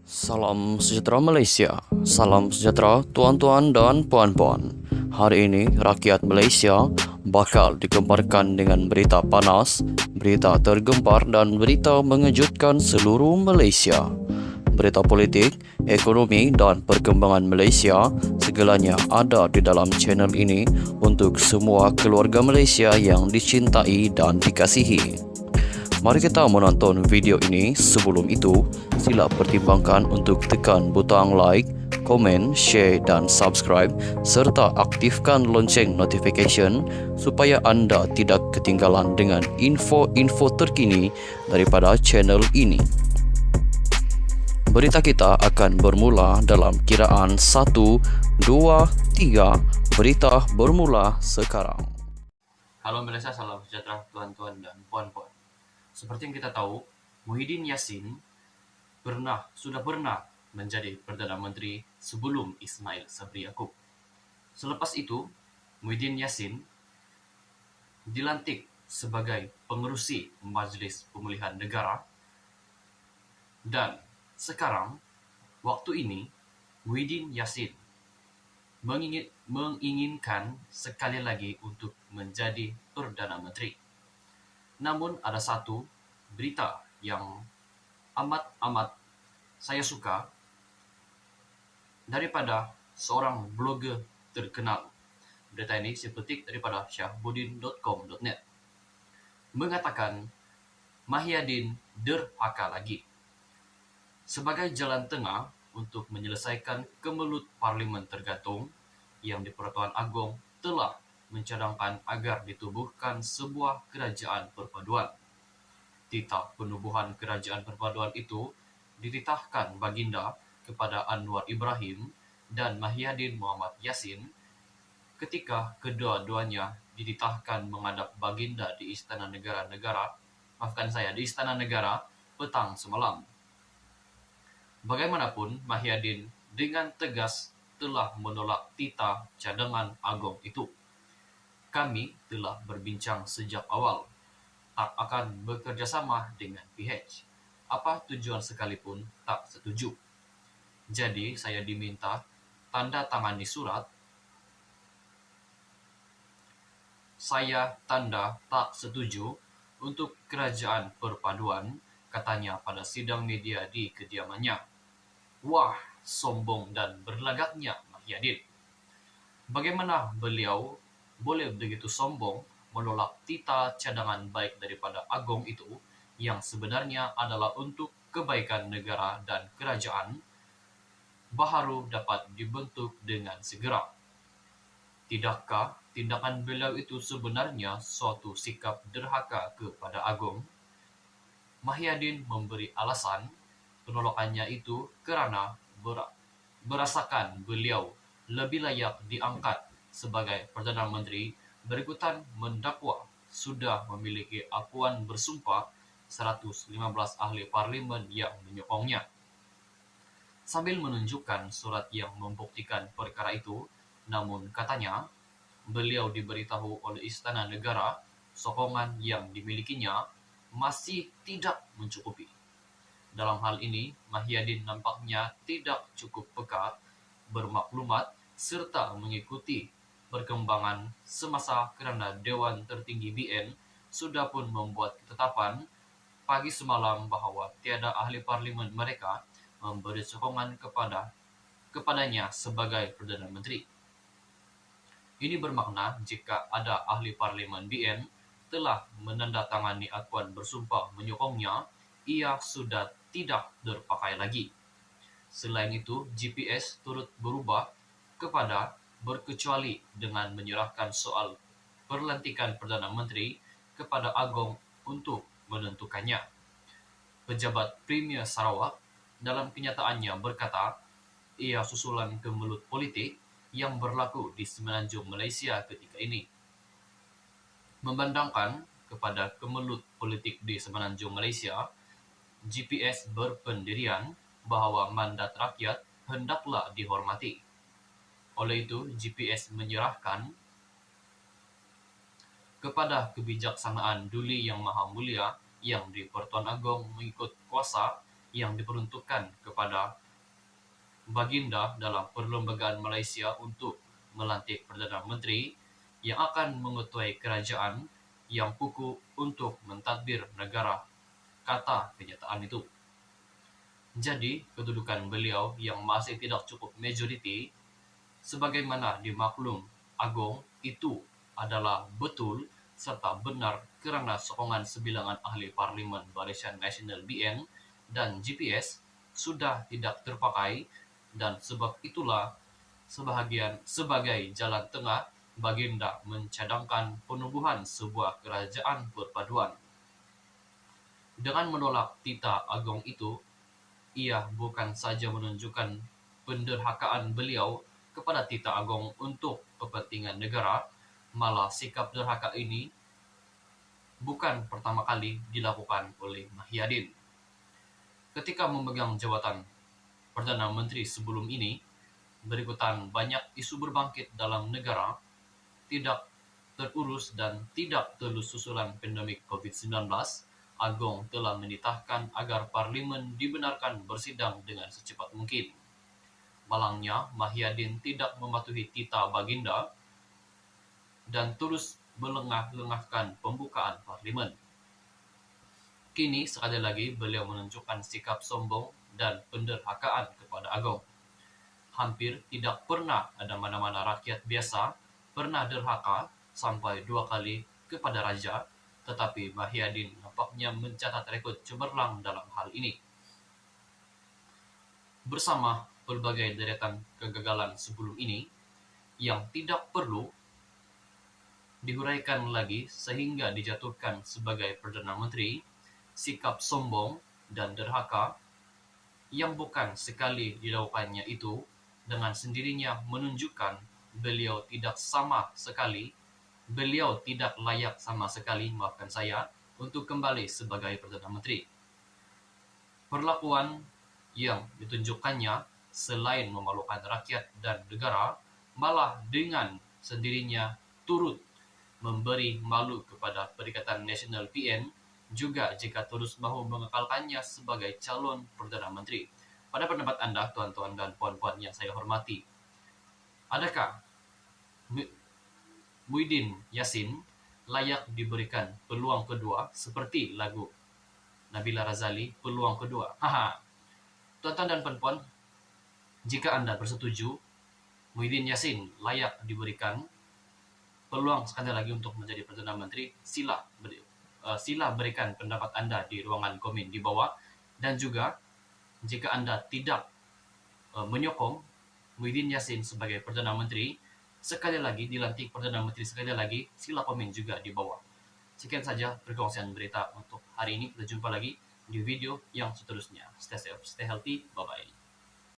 Salam sejahtera Malaysia. Salam sejahtera tuan-tuan dan puan-puan. Hari ini rakyat Malaysia bakal digemparkan dengan berita panas, berita tergempar dan berita mengejutkan seluruh Malaysia. Berita politik, ekonomi dan perkembangan Malaysia segalanya ada di dalam channel ini untuk semua keluarga Malaysia yang dicintai dan dikasihi. Mari kita menonton video ini. Sebelum itu, sila pertimbangkan untuk tekan butang like, komen, share dan subscribe serta aktifkan lonceng notification supaya anda tidak ketinggalan dengan info-info terkini daripada channel ini. Berita kita akan bermula dalam kiraan 1, 2, 3. Berita bermula sekarang. Halo Malaysia, salam sejahtera tuan-tuan dan puan-puan. Seperti yang kita tahu, Muhyiddin Yassin sudah pernah menjadi Perdana Menteri sebelum Ismail Sabri Yaakob. Selepas itu, Muhyiddin Yassin dilantik sebagai pengerusi Majlis Pemulihan Negara dan sekarang, waktu ini, Muhyiddin Yassin menginginkan sekali lagi untuk menjadi Perdana Menteri. Namun ada satu berita yang amat saya suka daripada seorang blogger terkenal. Berita ini saya petik daripada syahbudin.com.net. Mengatakan Muhyiddin derhaka lagi. Sebagai jalan tengah untuk menyelesaikan kemelut Parlimen tergantung yang di Pertuan Agong telah mencadangkan agar ditubuhkan sebuah kerajaan perpaduan. Titah penubuhan kerajaan perpaduan itu dititahkan baginda kepada Anwar Ibrahim dan Muhyiddin Muhammad Yassin ketika kedua-duanya dititahkan menghadap baginda di Istana Negara di Istana Negara petang semalam. Bagaimanapun, Muhyiddin dengan tegas telah menolak titah cadangan Agong itu. Kami telah berbincang sejak awal, tak akan bekerjasama dengan PH. Apa tujuan sekalipun tak setuju. Jadi saya diminta tanda tangani surat. Saya tanda tak setuju untuk kerajaan perpaduan, katanya pada sidang media di kediamannya. Wah, sombong dan berlagaknya Muhyiddin. Bagaimana beliau boleh begitu sombong menolak titah cadangan baik daripada Agong itu yang sebenarnya adalah untuk kebaikan negara dan kerajaan baharu dapat dibentuk dengan segera. Tidakkah tindakan beliau itu sebenarnya suatu sikap derhaka kepada Agong? Muhyiddin memberi alasan penolakannya itu kerana berasakan beliau lebih layak diangkat sebagai Perdana Menteri berikutan mendakwa sudah memiliki akuan bersumpah 115 ahli parlimen yang menyokongnya. Sambil menunjukkan surat yang membuktikan perkara itu, namun katanya, beliau diberitahu oleh Istana Negara sokongan yang dimilikinya masih tidak mencukupi. Dalam hal ini, Muhyiddin nampaknya tidak cukup peka, bermaklumat, serta mengikuti perkembangan semasa kerana Dewan Tertinggi BN sudah pun membuat ketetapan pagi semalam bahawa tiada ahli parlimen mereka memberi sokongan kepadanya sebagai Perdana Menteri. Ini bermakna jika ada ahli parlimen BN telah menandatangani akuan bersumpah menyokongnya, ia sudah tidak terpakai lagi. Selain itu, GPS turut berubah kepada berkecuali dengan menyerahkan soal perlantikan Perdana Menteri kepada Agong untuk menentukannya. Pejabat Premier Sarawak dalam kenyataannya berkata, ia susulan kemelut politik yang berlaku di Semenanjung Malaysia ketika ini. Memandangkan kepada kemelut politik di Semenanjung Malaysia, GPS berpendirian bahawa mandat rakyat hendaklah dihormati. Oleh itu, GPS menyerahkan kepada kebijaksanaan Duli Yang Maha Mulia yang di Pertuan Agong mengikut kuasa yang diperuntukkan kepada Baginda dalam perlembagaan Malaysia untuk melantik Perdana Menteri yang akan mengetuai kerajaan yang kukuh untuk mentadbir negara, kata kenyataan itu. Jadi, kedudukan beliau yang masih tidak cukup majoriti, sebagaimana dimaklum agung itu adalah betul serta benar kerana sokongan sebilangan ahli Parlimen Barisan Nasional BN dan GPS sudah tidak terpakai, dan sebab itulah sebagai jalan tengah Baginda mencadangkan penubuhan sebuah kerajaan perpaduan. Dengan menolak titah agung itu, ia bukan saja menunjukkan penderhakaan beliau kepada titah agung untuk kepentingan negara, malah sikap derhaka ini bukan pertama kali dilakukan oleh Mahyadin. Ketika memegang jawatan Perdana Menteri sebelum ini, berikutan banyak isu berbangkit dalam negara, tidak terurus dan tidak telus susulan pandemik COVID-19, Agong telah menitahkan agar Parlimen dibenarkan bersidang dengan secepat mungkin. Malangnya, Mahyadin tidak mematuhi titah Baginda dan terus melengah-lengahkan pembukaan Parlimen. Kini sekali lagi beliau menunjukkan sikap sombong dan penderhakaan kepada Agong. Hampir tidak pernah ada mana-mana rakyat biasa pernah derhaka sampai 2 kali kepada raja, tetapi Mahyadin nampaknya mencatat rekod cemerlang dalam hal ini. Bersama pelbagai deretan kegagalan sebelum ini, yang tidak perlu dihuraikan lagi sehingga dijatuhkan sebagai Perdana Menteri, sikap sombong dan derhaka yang bukan sekali dilakukannya itu dengan sendirinya menunjukkan beliau tidak layak sama sekali, maafkan saya, untuk kembali sebagai Perdana Menteri. Perlakuan yang ditunjukkannya selain memalukan rakyat dan negara, malah dengan sendirinya turut memberi malu kepada Perikatan Nasional PN, juga jika terus mahu mengekalkannya sebagai calon Perdana Menteri. Pada pendapat Anda, tuan-tuan dan puan-puan yang saya hormati, adakah Muhyiddin Yassin layak diberikan peluang kedua seperti lagu Nabila Razali, peluang kedua? Tuan-tuan dan puan-puan, jika Anda bersetuju Muhyiddin Yassin layak diberikan peluang sekali lagi untuk menjadi Perdana Menteri, sila berikan pendapat Anda di ruangan komen di bawah. Dan juga jika Anda tidak menyokong Muhyiddin Yassin sebagai Perdana Menteri sekali lagi, dilantik Perdana Menteri sekali lagi, sila komen juga di bawah. Sekian saja perkongsian berita untuk hari ini. Kita jumpa lagi di video yang seterusnya. Stay safe, stay healthy, bye-bye.